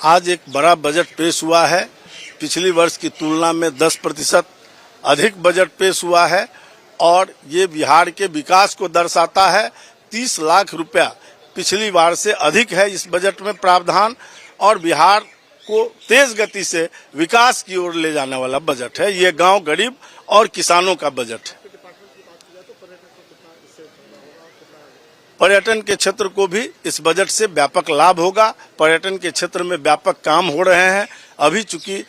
आज एक बड़ा बजट पेश हुआ है। पिछली वर्ष की तुलना में 10% अधिक बजट पेश हुआ है और ये बिहार के विकास को दर्शाता है। 30 लाख रुपया पिछली बार से अधिक है इस बजट में प्रावधान और बिहार को तेज गति से विकास की ओर ले जाने वाला बजट है। ये गांव, गरीब और किसानों का बजट है। पर्यटन के क्षेत्र को भी इस बजट से व्यापक लाभ होगा। पर्यटन के क्षेत्र में व्यापक काम हो रहे हैं। अभी चूंकि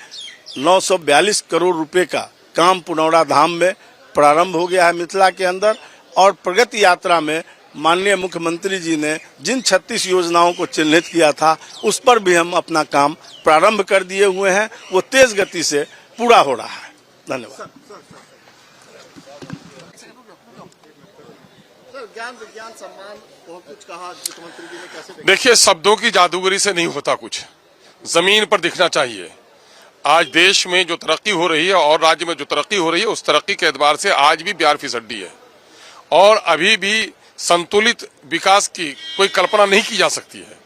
942 करोड़ रुपए का काम पुनौरा धाम में प्रारंभ हो गया है मिथिला के अंदर और प्रगति यात्रा में माननीय मुख्यमंत्री जी ने जिन 36 योजनाओं को चिन्हित किया था उस पर भी हम अपना काम प्रारंभ कर दिए हुए हैं। वो तेज गति से पूरा हो रहा है। धन्यवाद। ज्ञान विज्ञान सम्मान बहुत कुछ कहा मुख्यमंत्री जी ने, कैसे देखिए, शब्दों की जादूगरी से नहीं होता कुछ, जमीन पर दिखना चाहिए। आज देश में जो तरक्की हो रही है और राज्य में जो तरक्की हो रही है उस तरक्की के एतबार से आज भी बिहार फिसड्डी है और अभी भी संतुलित विकास की कोई कल्पना नहीं की जा सकती है।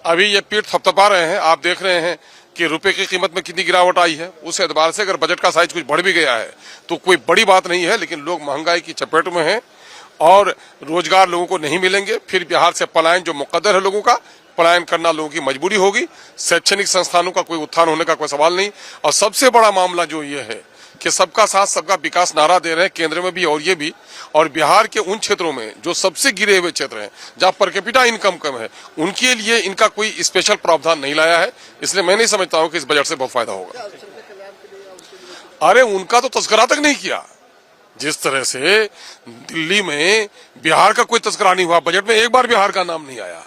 अभी ये पीठ थपथपा रहे हैं। आप देख रहे हैं कि रुपए की कीमत में कितनी गिरावट आई है। उस एतबार से अगर बजट का साइज कुछ बढ़ भी गया है तो कोई बड़ी बात नहीं है, लेकिन लोग महंगाई की चपेट में हैं और रोजगार लोगों को नहीं मिलेंगे। फिर बिहार से पलायन जो मुकद्दर है, लोगों का पलायन करना लोगों की मजबूरी होगी। शैक्षणिक संस्थानों का कोई उत्थान होने का कोई सवाल नहीं। और सबसे बड़ा मामला जो ये है कि सबका साथ सबका विकास नारा दे रहे हैं केंद्र में भी और ये भी, और बिहार के उन क्षेत्रों में जो सबसे गिरे हुए क्षेत्र हैं जहां पर कैपिटा इनकम कम है, उनके लिए इनका कोई स्पेशल प्रावधान नहीं लाया है। इसलिए मैं नहीं समझता हूं कि इस बजट से बहुत फायदा होगा। अरे उनका तो तस्करा तक नहीं किया। जिस तरह से दिल्ली में बिहार का कोई तस्करा नहीं हुआ, बजट में एक बार बिहार का नाम नहीं आया।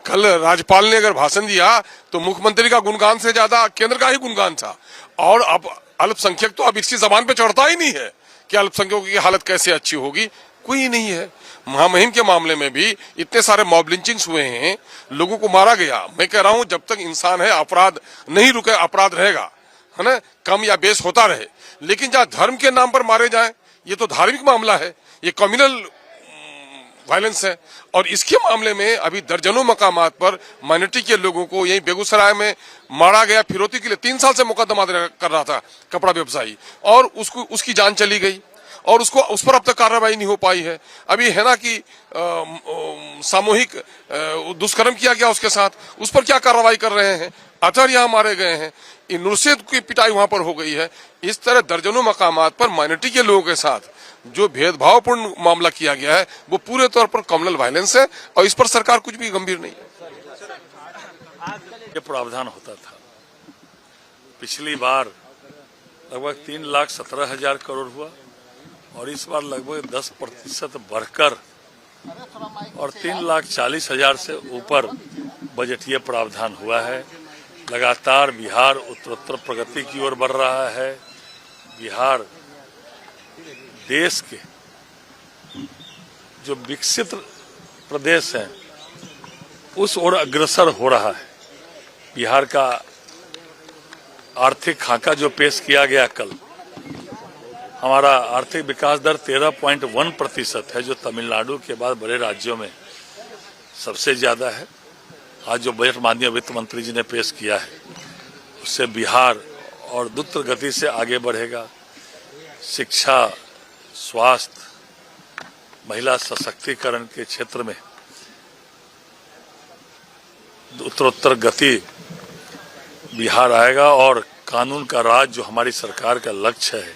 कल राज्यपाल ने अगर भाषण दिया तो मुख्यमंत्री का गुणगान से ज्यादा केंद्र का ही गुणगान था। और अब अल्पसंख्यक तो अब इसकी जबान पे चढ़ता ही नहीं है कि अल्पसंख्यकों की हालत कैसे अच्छी होगी, कोई नहीं है। महामहिम के मामले में भी इतने सारे मॉब लिंचिंग्स हुए हैं, लोगों को मारा गया। मैं कह रहा हूं जब तक इंसान है अपराध नहीं रुके, अपराध रहेगा, है ना, कम या बेस होता रहे। लेकिन जहां धर्म के नाम पर मारे जाए, ये तो धार्मिक मामला है, ये कम्युनल वायलेंस है। और इसके मामले में अभी दर्जनों मकामात पर माइनॉरिटी के लोगों को यही बेगूसराय में मारा गया। फिरौती के लिए 3 साल से मुकदमा कर रहा था कपड़ा व्यवसायी और उसकी जान चली गई और उस पर अब तक कार्रवाई नहीं हो पाई है। अभी है ना कि सामूहिक दुष्कर्म किया गया उसके साथ, उस पर क्या कार्रवाई कर रहे हैं। अतर यहाँ मारे गए हैं, नुरसेद की पिटाई वहां पर हो गई है। इस तरह दर्जनों मकामात पर माइनॉरिटी के लोगों के साथ जो भेदभावपूर्ण मामला किया गया है वो पूरे तौर पर कम्युनल वायलेंस है और इस पर सरकार कुछ भी गंभीर नहीं है। ये प्रावधान होता था पिछली बार लगभग 3,17,000 करोड़ हुआ और इस बार लगभग 10% बढ़कर और 3,40,000 से ऊपर बजटीय प्रावधान हुआ है। लगातार बिहार उत्तरोत्तर प्रगति की ओर बढ़ रहा है। बिहार देश के जो विकसित प्रदेश हैं उस ओर अग्रसर हो रहा है। बिहार का आर्थिक खाका जो पेश किया गया कल, हमारा आर्थिक विकास दर 13.1% है, जो तमिलनाडु के बाद बड़े राज्यों में सबसे ज्यादा है। आज जो बजट माननीय वित्त मंत्री जी ने पेश किया है उससे बिहार और द्रुत गति से आगे बढ़ेगा। शिक्षा, स्वास्थ्य, महिला सशक्तिकरण के क्षेत्र में उत्तरोत्तर गति बिहार आएगा और कानून का राज जो हमारी सरकार का लक्ष्य है,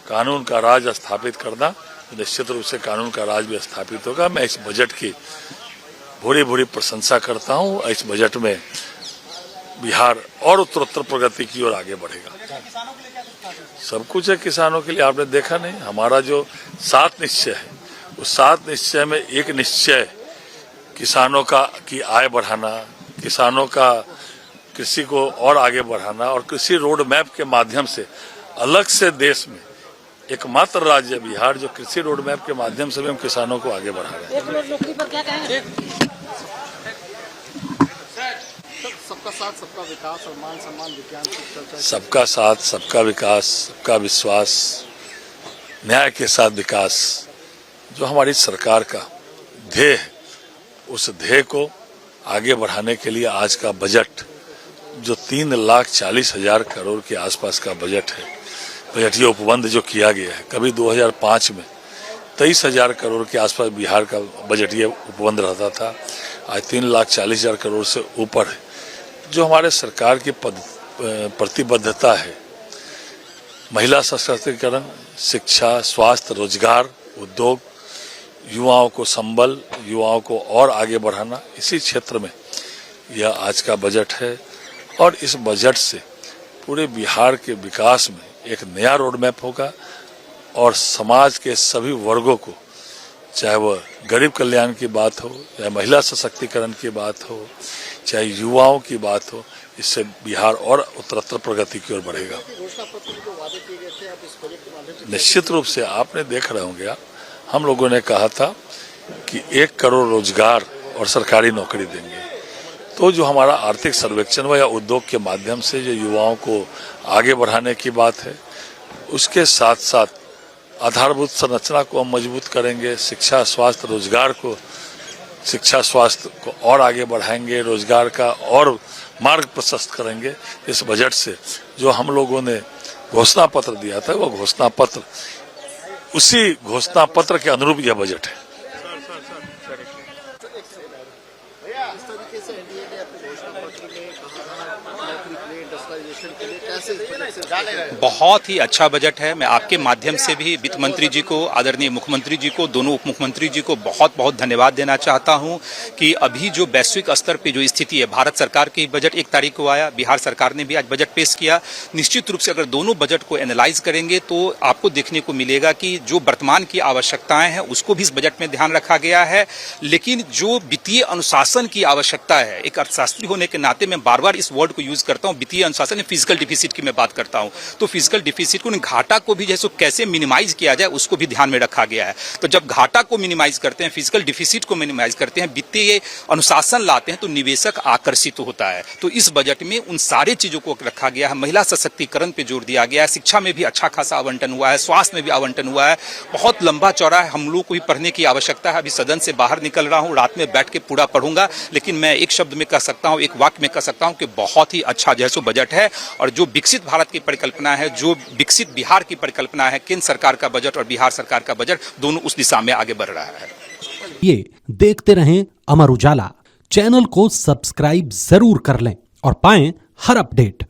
कानून का राज स्थापित करना, निश्चित रूप से कानून का राज भी स्थापित होगा। मैं इस बजट की भूरी भूरी प्रशंसा करता हूं। इस बजट में बिहार और उत्तरोत्तर प्रगति की ओर आगे बढ़ेगा। सब कुछ है किसानों के लिए, आपने देखा नहीं। हमारा जो 7 निश्चय है उस 7 निश्चय में एक निश्चय किसानों की आय बढ़ाना, किसानों का कृषि को और आगे बढ़ाना और कृषि रोड मैप के माध्यम से अलग से देश में एकमात्र राज्य बिहार जो कृषि रोड मैप के माध्यम से भी हम किसानों को आगे बढ़ा रहे हैं। सबका साथ सबका विकास और मान सम्मान विज्ञान की चर्चा। सबका साथ सबका विकास, सबका विश्वास, न्याय के साथ विकास जो हमारी सरकार का ध्येय है, उस ध्येय को आगे बढ़ाने के लिए आज का बजट जो 3,40,000 करोड़ के आसपास का बजट है, बजटीय उपबंध जो किया गया है, कभी 2005 में 23,000 करोड़ के आसपास बिहार का बजटीय उपबंध रहता था, आज 3,40,000 करोड़ से ऊपर है। जो हमारे सरकार की प्रतिबद्धता है, महिला सशक्तिकरण, शिक्षा, स्वास्थ्य, रोजगार, उद्योग, युवाओं को संबल, युवाओं को और आगे बढ़ाना, इसी क्षेत्र में यह आज का बजट है। और इस बजट से पूरे बिहार के विकास में एक नया रोड मैप होगा और समाज के सभी वर्गों को, चाहे वह गरीब कल्याण की बात हो, चाहे महिला सशक्तिकरण की बात हो, चाहे युवाओं की बात हो, इससे बिहार और उत्तरोत्तर प्रगति की ओर बढ़ेगा। घोषणा पत्र में जो वादे किए गए थे, अब इस बजट के माध्यम से निश्चित रूप से आपने देख रहे होंगे, हम लोगों ने कहा था कि 1 करोड़ रोजगार और सरकारी नौकरी देंगे। तो जो हमारा आर्थिक सर्वेक्षण व या उद्योग के माध्यम से जो युवाओं को आगे बढ़ाने की बात है, उसके साथ साथ आधारभूत संरचना को हम मजबूत करेंगे, शिक्षा, स्वास्थ्य, रोजगार को, शिक्षा स्वास्थ्य को और आगे बढ़ाएंगे, रोजगार का और मार्ग प्रशस्त करेंगे। इस बजट से जो हम लोगों ने घोषणा पत्र दिया था, वो घोषणा पत्र, उसी घोषणा पत्र के अनुरूप यह बजट है। इस तरीके से एनडीए ने अपने घोषणा पत्र में कहा नौकरी के लिए, इंडस्ट्रियलाइजेशन के लिए, कैसे इस बजट से बहुत ही अच्छा बजट है। मैं आपके माध्यम से भी वित्त मंत्री जी को, आदरणीय मुख्यमंत्री जी को, दोनों उप मुख्यमंत्री जी को बहुत बहुत धन्यवाद देना चाहता हूं कि अभी जो वैश्विक स्तर पे जो स्थिति है, भारत सरकार की बजट 1 तारीख को आया, बिहार सरकार ने भी आज बजट पेश किया। निश्चित रूप से अगर दोनों बजट को एनालाइज करेंगे तो आपको देखने को मिलेगा कि जो वर्तमान की आवश्यकताएं हैं उसको भी इस बजट में ध्यान रखा गया है, लेकिन जो वित्तीय अनुशासन की आवश्यकता है, एक अर्थशास्त्री होने के नाते मैं बार बार इस वर्ड को यूज करता हूं, वित्तीय अनुशासन, फिजिकल डिफिसिट की मैं बात करता हूं, तो फिजिकल डिफिसिट को, घाटा को भी जैसे कैसे मिनिमाइज किया जाए उसको भी ध्यान में रखा गया है। तो जब घाटा को मिनिमाइज करते हैं, फिजिकल डिफिसिट को मिनिमाइज करते हैं, वित्तीय अनुशासन लाते हैं, तो निवेशक आकर्षित होता है। तो इस बजट में उन सारे चीजों को रखा गया है। महिला सशक्तिकरण पे जोर दिया गया है, शिक्षा में भी अच्छा खासा आवंटन हुआ है, स्वास्थ्य में भी आवंटन हुआ है, बहुत लंबा चौड़ा है। हम लोग को भी पढ़ने की आवश्यकता है। अभी सदन से बाहर निकल रहा हूँ, रात में बैठ के पूरा पढ़ूंगा, लेकिन मैं एक शब्द में कह सकता हूँ, एक वाक्य में कह सकता हूँ कि बहुत ही अच्छा जैसो बजट है। और जो विकसित भारत की परिकल्पना है, जो विकसित बिहार की परिकल्पना है, केंद्र सरकार का बजट और बिहार सरकार का बजट दोनों उस दिशा में आगे बढ़ रहा है। ये देखते रहें अमर उजाला, चैनल को सब्सक्राइब जरूर कर लें और पाएं हर अपडेट।